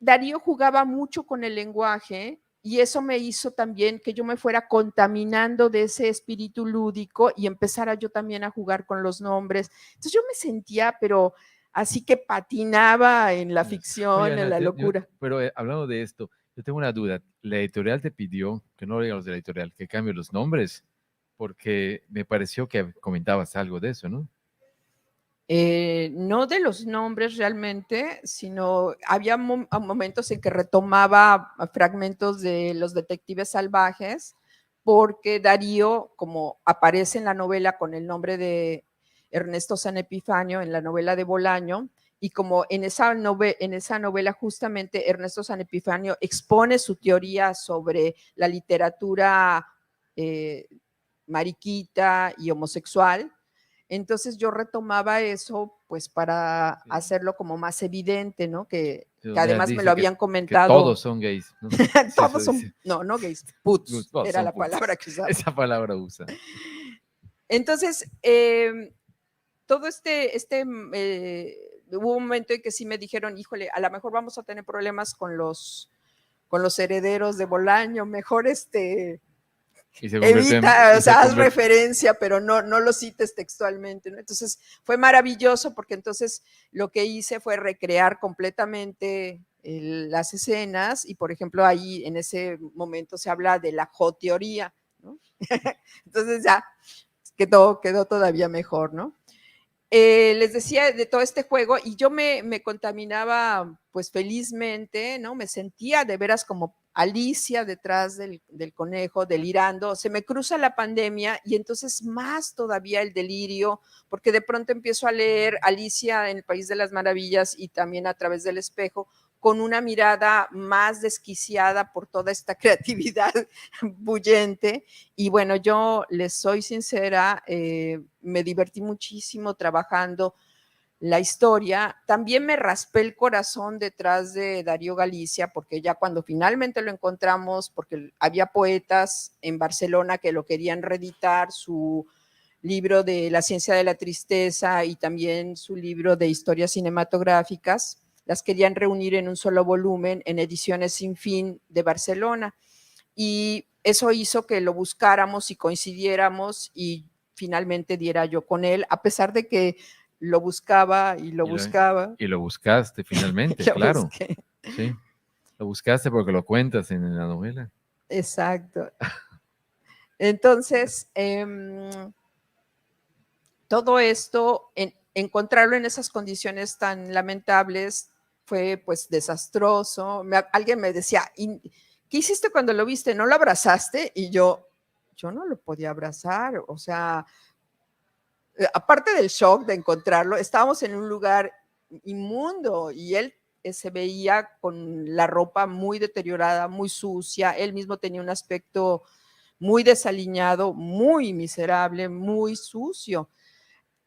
Darío jugaba mucho con el lenguaje y eso me hizo también que yo me fuera contaminando de ese espíritu lúdico y empezara yo también a jugar con los nombres. Entonces yo me sentía, pero así que patinaba en la ficción, oye, Ana, en la locura. Pero hablando de esto, yo tengo una duda. La editorial te pidió, que no lo digan los de la editorial, que cambie los nombres, porque me pareció que comentabas algo de eso, ¿no? No de los nombres realmente, sino había momentos en que retomaba fragmentos de Los Detectives Salvajes, porque Darío, como aparece en la novela con el nombre de Ernesto San Epifanio, en la novela de Bolaño, y como en esa novela justamente Ernesto San Epifanio expone su teoría sobre la literatura mariquita y homosexual, entonces yo retomaba eso pues para hacerlo como más evidente, ¿no? Que además me lo habían comentado. Que todos son gays, ¿no? Todos son, no gays, puts, era la palabra que usaba. Esa palabra usa. Entonces, todo hubo un momento en que sí me dijeron, híjole, a lo mejor vamos a tener problemas con los herederos de Bolaño, mejor evita, o sea, haz referencia, pero no lo cites textualmente, ¿no? Entonces fue maravilloso porque entonces lo que hice fue recrear completamente las escenas y, por ejemplo, ahí en ese momento se habla de la joteoría, ¿no? Entonces ya quedó todavía mejor, ¿no? Les decía de todo este juego y yo me contaminaba pues felizmente, ¿no? Me sentía de veras como Alicia detrás del conejo, delirando. Se me cruza la pandemia y entonces más todavía el delirio, porque de pronto empiezo a leer Alicia en el País de las Maravillas y también A través del espejo, con una mirada más desquiciada por toda esta creatividad bullente. Y bueno, yo les soy sincera, me divertí muchísimo trabajando la historia. También me raspé el corazón detrás de Darío Galicia, porque ya cuando finalmente lo encontramos, porque había poetas en Barcelona que lo querían reeditar, su libro de La ciencia de la tristeza y también su libro de historias cinematográficas, las querían reunir en un solo volumen en Ediciones Sin Fin de Barcelona. Y eso hizo que lo buscáramos y coincidiéramos y finalmente diera yo con él, a pesar de que lo buscaba y lo buscaba. Y lo buscaste finalmente, claro. Busqué. Sí, lo buscaste porque lo cuentas en la novela. Exacto. Entonces, todo esto, encontrarlo en esas condiciones tan lamentables fue pues desastroso. Alguien me decía, ¿qué hiciste cuando lo viste? ¿No lo abrazaste? Y yo no lo podía abrazar, o sea, aparte del shock de encontrarlo, estábamos en un lugar inmundo y él se veía con la ropa muy deteriorada, muy sucia, él mismo tenía un aspecto muy desaliñado, muy miserable, muy sucio.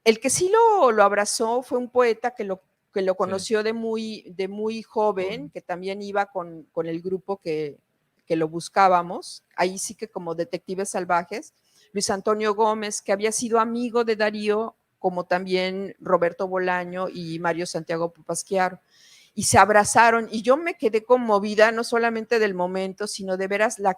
El que sí lo abrazó fue un poeta que lo conoció de muy joven, que también iba con el grupo que lo buscábamos, ahí sí que como detectives salvajes, Luis Antonio Gómez, que había sido amigo de Darío, como también Roberto Bolaño y Mario Santiago Pupasquiaro, y se abrazaron, y yo me quedé conmovida, no solamente del momento, sino de veras la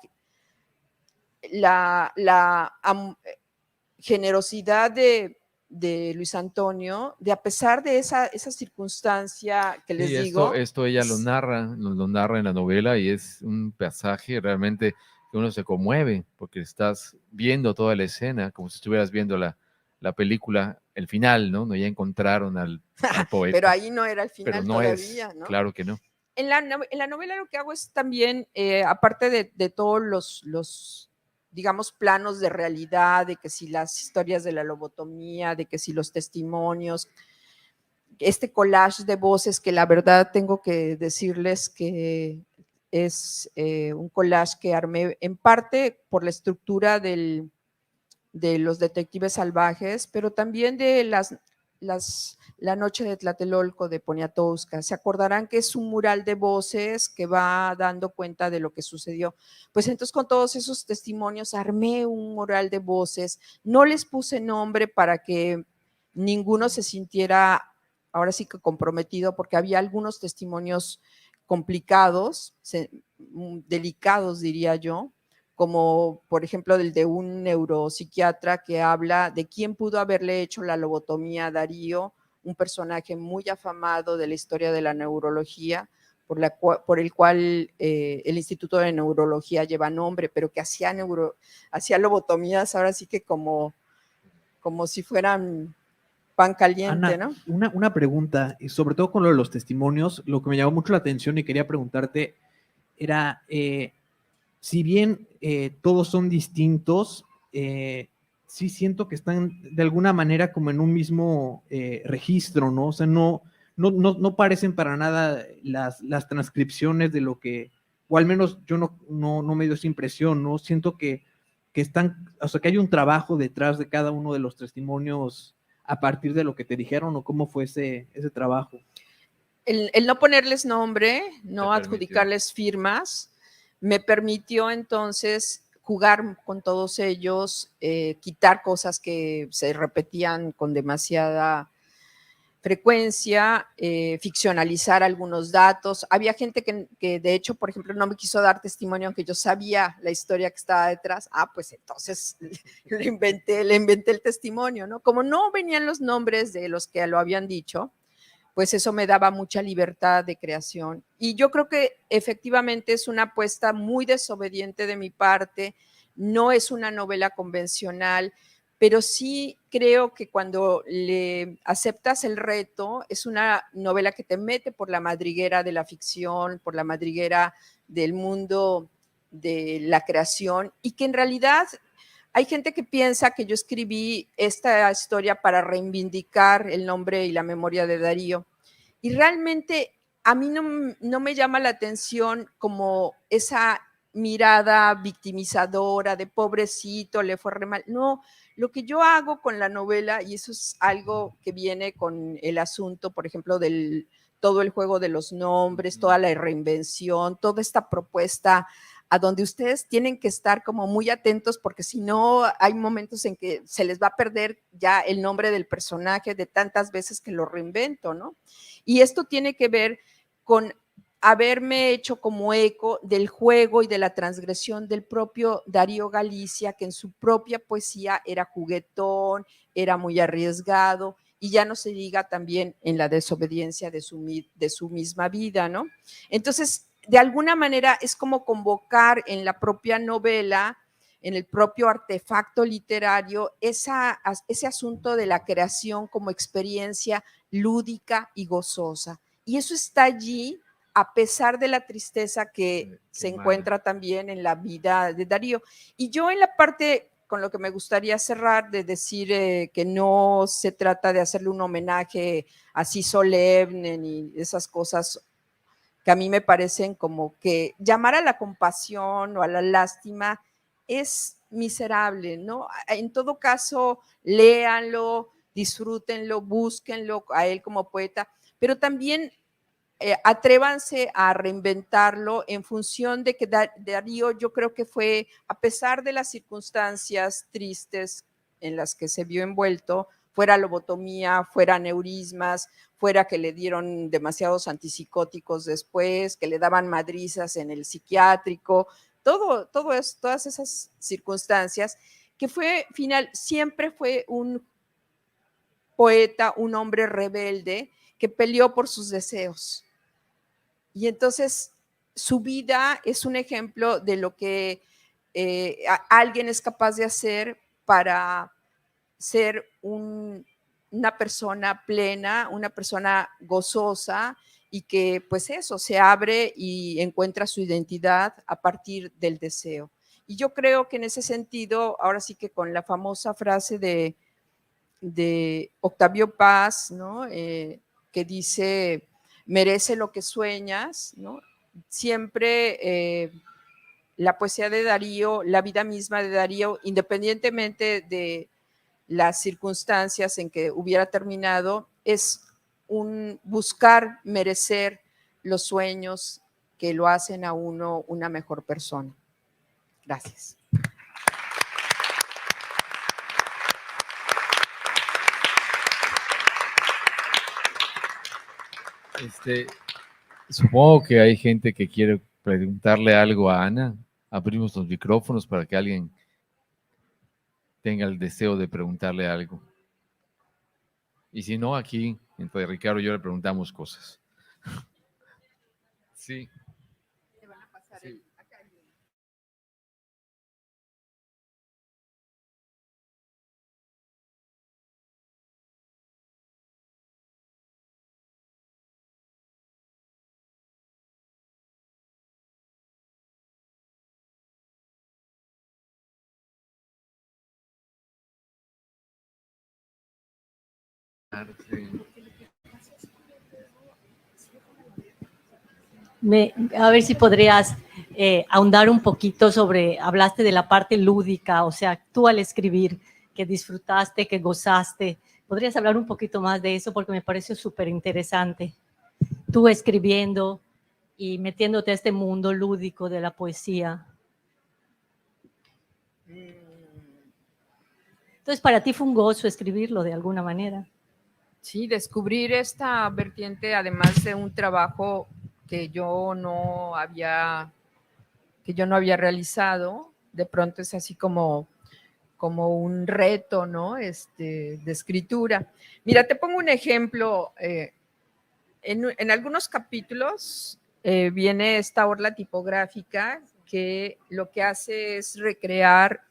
generosidad de Luis Antonio, de a pesar de esa circunstancia que les Sí, digo. esto ella lo narra en la novela y es un pasaje realmente que uno se conmueve porque estás viendo toda la escena como si estuvieras viendo la película, el final, ¿no? No, ya encontraron al Pero poeta, ahí no era el pero final no es, todavía, ¿no? claro que no. En la novela lo que hago es también, aparte de todos los, digamos, planos de realidad, de que si las historias de la lobotomía, de que si los testimonios, este collage de voces que la verdad tengo que decirles que es un collage que armé en parte por la estructura de los detectives salvajes, pero también de la noche de Tlatelolco de Poniatowska. Se acordarán que es un mural de voces que va dando cuenta de lo que sucedió. Pues entonces con todos esos testimonios armé un mural de voces, no les puse nombre para que ninguno se sintiera ahora sí que comprometido, porque había algunos testimonios complicados, delicados diría yo, como por ejemplo del de un neuropsiquiatra que habla de quién pudo haberle hecho la lobotomía a Darío, un personaje muy afamado de la historia de la neurología, por el cual el Instituto de Neurología lleva nombre, pero que hacía lobotomías ahora sí que como si fueran pan caliente, Ana, ¿no? una pregunta, y sobre todo con lo de los testimonios, lo que me llamó mucho la atención y quería preguntarte era, si bien todos son distintos, sí siento que están de alguna manera como en un mismo registro, ¿no? O sea, no parecen para nada las transcripciones de lo que, o al menos yo no me dio esa impresión, ¿no? Siento que están, o sea, que hay un trabajo detrás de cada uno de los testimonios a partir de lo que te dijeron o cómo fue ese trabajo. El no ponerles nombre, no Te permitió. adjudicarles firmas, me permitió entonces jugar con todos ellos, quitar cosas que se repetían con demasiada frecuencia, ficcionalizar algunos datos. Había gente que de hecho, por ejemplo, no me quiso dar testimonio aunque yo sabía la historia que estaba detrás. Pues entonces le inventé el testimonio, ¿no? Como no venían los nombres de los que lo habían dicho, pues eso me daba mucha libertad de creación. Y yo creo que efectivamente es una apuesta muy desobediente de mi parte, no es una novela convencional, pero sí creo que cuando le aceptas el reto, es una novela que te mete por la madriguera de la ficción, por la madriguera del mundo de la creación y que en realidad hay gente que piensa que yo escribí esta historia para reivindicar el nombre y la memoria de Darío. Y realmente a mí no me llama la atención como esa mirada victimizadora de pobrecito, le fue re mal. No, lo que yo hago con la novela, y eso es algo que viene con el asunto, por ejemplo, del todo el juego de los nombres, toda la reinvención, toda esta propuesta a donde ustedes tienen que estar como muy atentos porque si no hay momentos en que se les va a perder ya el nombre del personaje de tantas veces que lo reinvento, ¿no? Y esto tiene que ver con haberme hecho como eco del juego y de la transgresión del propio Darío Galicia, que en su propia poesía era juguetón, era muy arriesgado, y ya no se diga también en la desobediencia de su misma vida, ¿no? Entonces, de alguna manera es como convocar en la propia novela en el propio artefacto literario, ese asunto de la creación como experiencia lúdica y gozosa. Y eso está allí a pesar de la tristeza que se encuentra también en la vida de Darío. Y yo en la parte con lo que me gustaría cerrar, de decir que no se trata de hacerle un homenaje así solemne ni esas cosas que a mí me parecen como que llamar a la compasión o a la lástima es miserable, ¿no? En todo caso, léanlo, disfrútenlo, búsquenlo a él como poeta, pero también atrévanse a reinventarlo en función de que Darío, yo creo que fue, a pesar de las circunstancias tristes en las que se vio envuelto, fuera lobotomía, fuera aneurismas, fuera que le dieron demasiados antipsicóticos después, que le daban madrizas en el psiquiátrico, todo eso, todas esas circunstancias, que fue final, siempre fue un poeta, un hombre rebelde que peleó por sus deseos. Y entonces su vida es un ejemplo de lo que alguien es capaz de hacer para ser una persona plena, una persona gozosa y que pues eso, se abre y encuentra su identidad a partir del deseo. Y yo creo que en ese sentido, ahora sí que con la famosa frase de Octavio Paz, ¿no? Que dice, merece lo que sueñas, ¿no? Siempre la poesía de Darío, la vida misma de Darío, independientemente de las circunstancias en que hubiera terminado, es un buscar merecer los sueños que lo hacen a uno una mejor persona. Gracias. Supongo que hay gente que quiere preguntarle algo a Ana. Abrimos los micrófonos para que alguien tenga el deseo de preguntarle algo. Y si no, aquí, entre Ricardo y yo le preguntamos cosas. Sí. Sí. A ver si podrías ahondar un poquito sobre, hablaste de la parte lúdica, o sea, tú al escribir, que disfrutaste, que gozaste. ¿Podrías hablar un poquito más de eso? Porque me pareció súper interesante. Tú escribiendo y metiéndote a este mundo lúdico de la poesía. Entonces, para ti fue un gozo escribirlo de alguna manera. Sí, descubrir esta vertiente, además de un trabajo que yo no había realizado, de pronto es así como un reto, ¿no? De escritura. Mira, te pongo un ejemplo. En algunos capítulos viene esta orla tipográfica que lo que hace es recrear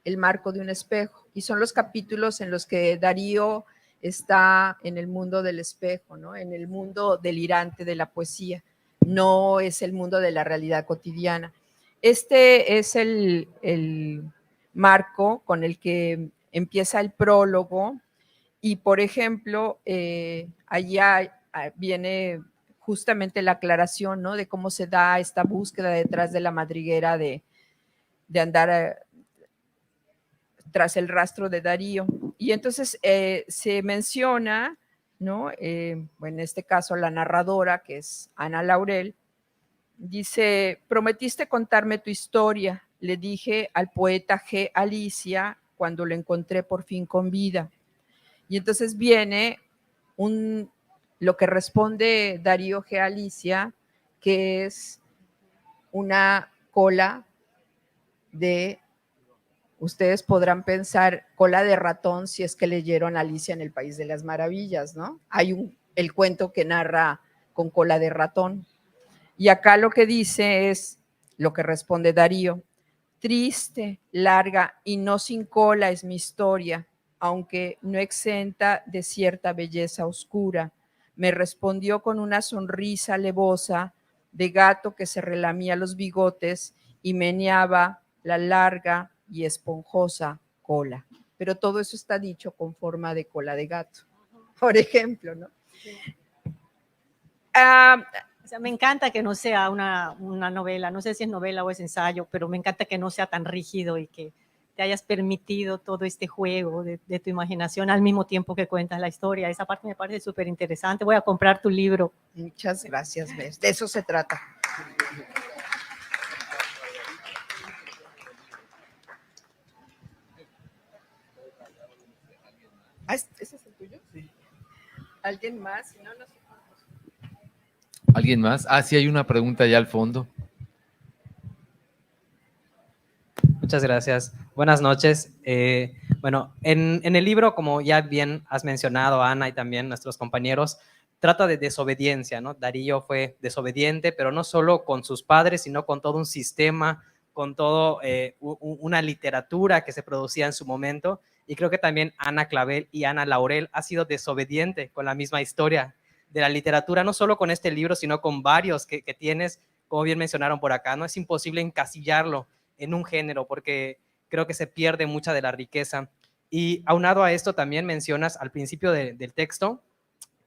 el marco de un espejo, y son los capítulos en los que Darío está en el mundo del espejo, ¿no? En el mundo delirante de la poesía, no es el mundo de la realidad cotidiana. Este es el marco con el que empieza el prólogo, y por ejemplo, allá viene justamente la aclaración, ¿no? De cómo se da esta búsqueda detrás de la madriguera de andar tras el rastro de Darío. Y entonces se menciona, ¿no? En este caso la narradora, que es Ana Laurel, dice, prometiste contarme tu historia, le dije al poeta G. Alicia cuando lo encontré por fin con vida. Y entonces viene lo que responde Darío G. Alicia, que es una cola de, ustedes podrán pensar, cola de ratón si es que leyeron Alicia en el País de las Maravillas, ¿no? Hay el cuento que narra con cola de ratón. Y acá lo que dice es lo que responde Darío. Triste, larga y no sin cola es mi historia, aunque no exenta de cierta belleza oscura. Me respondió con una sonrisa alevosa de gato que se relamía los bigotes y meneaba la larga y esponjosa cola. Pero todo eso está dicho con forma de cola de gato, por ejemplo, ¿no? O sea, me encanta que no sea una novela, no sé si es novela o es ensayo, pero me encanta que no sea tan rígido y que te hayas permitido todo este juego de tu imaginación al mismo tiempo que cuentas la historia. Esa parte me parece súper interesante. Voy a comprar tu libro. Muchas gracias, Bess. De eso se trata. ¿Ese es el tuyo? Sí. ¿Alguien más? Si no, no sé. ¿Alguien más? Ah, sí, hay una pregunta allá al fondo. Muchas gracias. Buenas noches. Bueno, en el libro, como ya bien has mencionado, Ana, y también nuestros compañeros, trata de desobediencia, ¿no? Darío fue desobediente, pero no solo con sus padres, sino con todo un sistema, con todo una literatura que se producía en su momento. Y creo que también Ana Clavel y Ana Laurel ha sido desobediente con la misma historia de la literatura, no solo con este libro, sino con varios que tienes, como bien mencionaron por acá. No es imposible encasillarlo en un género, porque creo que se pierde mucha de la riqueza. Y aunado a esto, también mencionas al principio del texto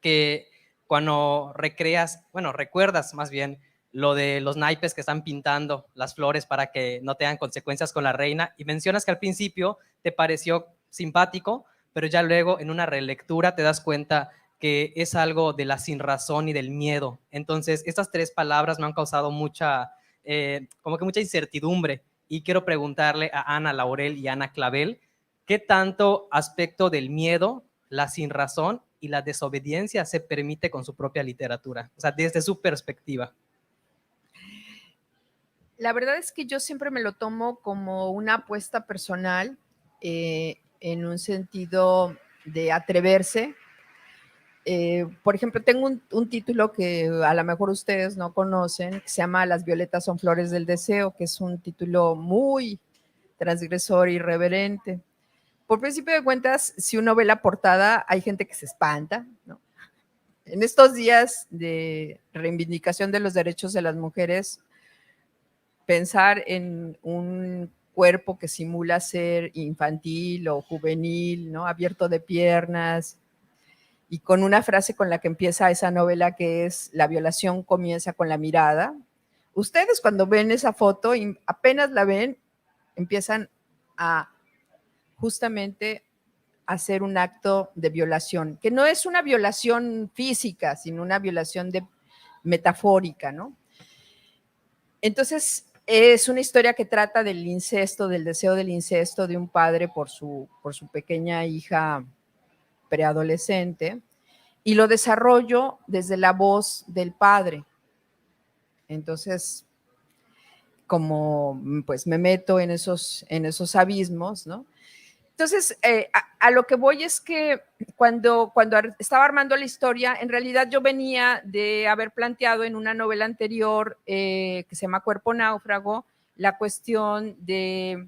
que cuando recuerdas más bien lo de los naipes que están pintando las flores para que no tengan consecuencias con la reina, y mencionas que al principio te pareció simpático, pero ya luego en una relectura te das cuenta que es algo de la sinrazón y del miedo. Entonces, estas tres palabras me han causado mucha incertidumbre, y quiero preguntarle a Ana Laurel y Ana Clavel, ¿qué tanto aspecto del miedo, la sinrazón y la desobediencia se permite con su propia literatura? O sea, desde su perspectiva. La verdad es que yo siempre me lo tomo como una apuesta personal, en un sentido de atreverse. Por ejemplo, tengo un título que a lo mejor ustedes no conocen, que se llama Las violetas son flores del deseo, que es un título muy transgresor, irreverente. Por principio de cuentas, si uno ve la portada, hay gente que se espanta, ¿no? En estos días de reivindicación de los derechos de las mujeres, pensar en un cuerpo que simula ser infantil o juvenil, ¿no? Abierto de piernas, y con una frase con la que empieza esa novela, que es: la violación comienza con la mirada. Ustedes cuando ven esa foto, y apenas la ven, empiezan a justamente hacer un acto de violación, que no es una violación física, sino una violación metafórica, ¿no? Entonces, es una historia que trata del incesto, del deseo del incesto de un padre por su pequeña hija preadolescente, y lo desarrollo desde la voz del padre. Entonces, como pues me meto en esos abismos, ¿no? Entonces, a lo que voy es que cuando estaba armando la historia, en realidad yo venía de haber planteado en una novela anterior, que se llama Cuerpo Náufrago, la cuestión de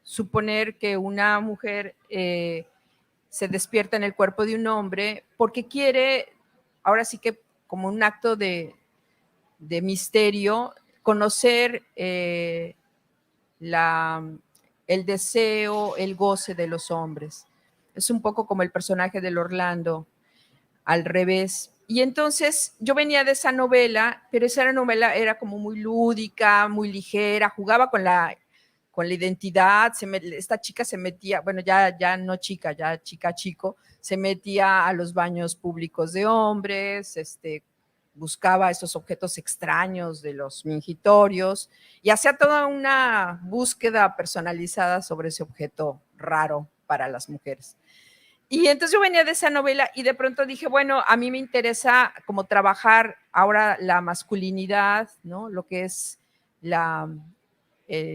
suponer que una mujer se despierta en el cuerpo de un hombre porque quiere, ahora sí que como un acto de misterio, conocer el deseo, el goce de los hombres. Es un poco como el personaje del Orlando, al revés. Y entonces yo venía de esa novela, pero esa novela era como muy lúdica, muy ligera, jugaba con la identidad. Esta chica se metía, bueno, ya no chica, ya chico, se metía a los baños públicos de hombres, buscaba esos objetos extraños de los mingitorios y hacía toda una búsqueda personalizada sobre ese objeto raro para las mujeres. Y entonces yo venía de esa novela y de pronto dije, bueno, a mí me interesa como trabajar ahora la masculinidad, ¿no? Lo que es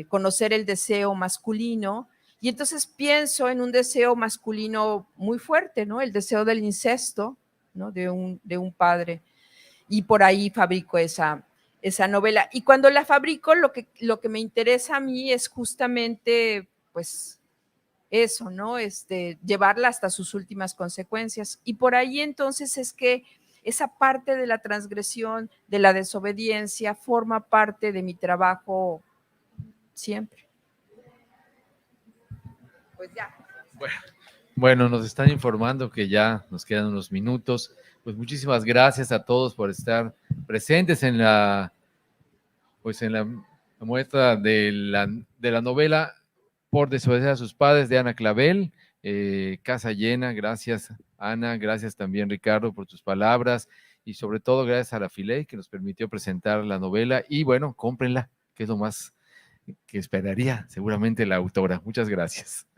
conocer el deseo masculino. Y entonces pienso en un deseo masculino muy fuerte, ¿no? El deseo del incesto, ¿no? De un padre. Y por ahí fabrico esa esa novela. Y cuando la fabrico, lo que me interesa a mí es justamente, pues, eso, ¿no? Llevarla hasta sus últimas consecuencias. Y por ahí entonces es que esa parte de la transgresión, de la desobediencia, forma parte de mi trabajo siempre. Pues ya. Bueno, nos están informando que ya nos quedan unos minutos. Pues muchísimas gracias a todos por estar presentes en la muestra de la novela Por desobedecer a sus padres de Ana Clavel. Casa llena, gracias Ana, gracias también Ricardo por tus palabras y sobre todo gracias a la Filey que nos permitió presentar la novela y bueno, cómprenla, que es lo más que esperaría seguramente la autora. Muchas gracias.